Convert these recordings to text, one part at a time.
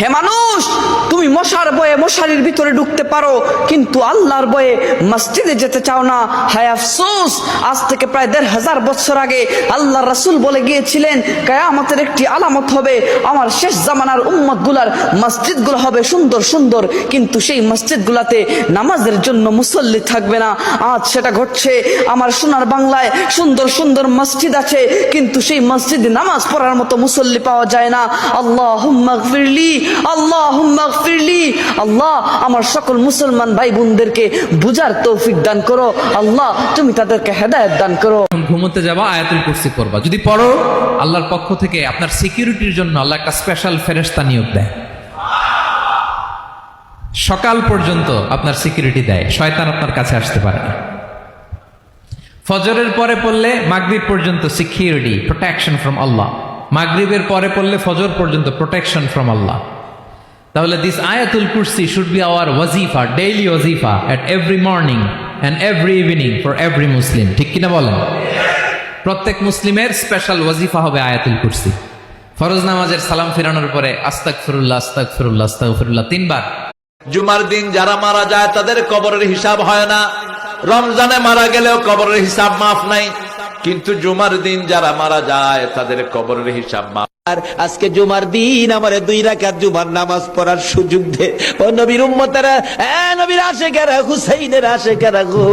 হে মানুষ, তুমি মশার ভয়ে মশারির ভিতরে ঢুকতে পারো, কিন্তু আল্লাহর ভয়ে মসজিদে যেতে চাও না। হায় আফসোস, আজ থেকে প্রায় 1500 বছর আগে আল্লাহর রাসূল বলে গিয়েছিলেন, কিয়ামতের একটি আলামত হবে, আমার শেষ জামানার উম্মতগুলার মসজিদগুলো হবে সুন্দর সুন্দর, কিন্তু সেই মসজিদগুলোতে নামাজের জন্য মুসল্লি থাকবে না। আজ সেটা ঘটছে। আমার সোনার বাংলায় সুন্দর সুন্দর মসজিদ আছে, কিন্তু সেই মসজিদে নামাজ পড়ার মতো মুসল্লি পাওয়া যায় না। আল্লাহুম্মা গফিরলি, আল্লাহুম্মা গফিরলি। আল্লাহ, আমার সকল মুসলমান ভাই বোনদেরকে বুঝার তৌফিক দান করো। আল্লাহ, তুমি তাদেরকে হেদায়েত দান করো। ঘুমোতে যাবা, আয়াতুল কুরসি পড়বা। যদি পড়ো, আল্লাহর পক্ষ থেকে আপনার সিকিউরিটির জন্য আল্লাহ একটা স্পেশাল ফেরেশতা নিয়োগ দেয়। সকাল পর্যন্ত আপনার সিকিউরিটি দেয়, শয়তান আপনার কাছে আসতে পারে না। ফজরের পরে পড়লে মাগরিব পর্যন্ত সিকিউরিটি, প্রোটেকশন ফ্রম আল্লাহ। মাগরিবের পরে পড়লে ফজর পর্যন্ত প্রোটেকশন ফ্রম আল্লাহ। তাহলে দিস আয়াতুল কুরসি শুড বি আওয়ার ওয়াজিফা, ডেইলি ওয়াজিফা at every morning and every evening for every Muslim. ঠিক কিনা বলেন? প্রত্যেক মুসলিমের স্পেশাল ওয়াজিফা হবে আয়াতুল কুরসি। ফরজ নামাজের সালাম ফিরানোর পরে আস্তাগফিরুল্লাহ আস্তাগফিরুল্লাহ আস্তাগফিরুল্লাহ 3 বার। জুমার দিন যারা মারা যায় তাদের কবরের হিসাব হয় না। রমজানে মারা গেলেও কবরের হিসাব মাফ নাই, কিন্তু জুমার দিন যারা মারা যায় তাদের কবরের হিসাব মাফ। আর আজকে জুমার দিন আমারে 2 রাকাত জুমার নামাজ পড়ার সুযোগ দে। ও নবীর উম্মতেরা, নবীর আশিকেরা, হুসাইনের আশিকেরা গো,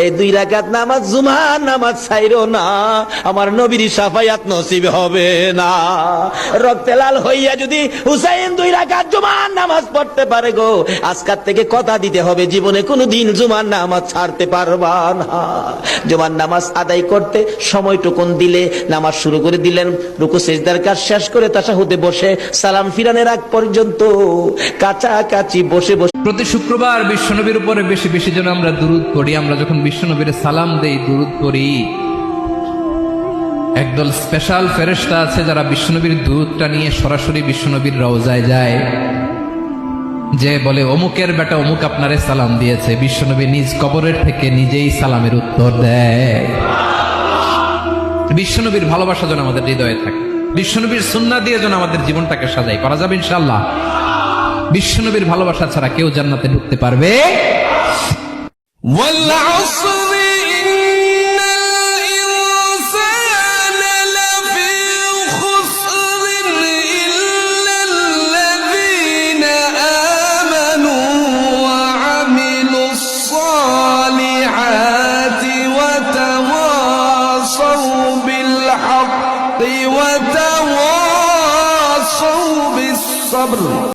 এই 2 রাকাত নামাজ জুমার নামাজ ছাইরো না, আমার নবীর শাফায়াত নসিব হবে না। রক্তে লাল হইয়া যদি হুসাইন 2 রাকাত জুমার নামাজ পড়তে পারে গো, আজকাল থেকে কথা দিতে হবে জীবনে কোনোদিন জুমার নামাজ ছাড়তে পারবা না। জুমার নামাজ আদায় করতে সময়টুকুন দিলে নামাজ শুরু করে দিলেন, রুকু সিজদার কাজ শেষ করে তাশাহুদে বসে সালাম ফিরানোর আগ পর্যন্ত কাছাকাছি বসে বসে প্রতি শুক্রবার বিশ্বনবীর উপরে বেশি বেশি যেন আমরা দুরূদ পড়ি। আমরা যখন বিশ্বনবীর সালাম দেই, দুরূদ পড়ি, একদল স্পেশাল ফেরেশতা আছে যারা বিশ্বনবীর দুরূদটা নিয়ে সরাসরি বিশ্বনবীর রওজায় যায়, যে বলে অমুকের বেটা অমুক আপনারে সালাম দিয়েছে। বিশ্বনবী নিজ কবরের থেকে নিজেই সালামের উত্তর দেয়। বিশ্বনবীর ভালোবাসা যেন আমাদের হৃদয়ে থাকে, বিশ্বনবীর সুন্নাহ দিয়ে যেন আমাদের জীবনটাকে সাজাই। করা যাবে ইনশাআল্লাহ। বিশ্বনবীর ভালোবাসা ছাড়া কেউ জান্নাতে ঢুকতে পারবে।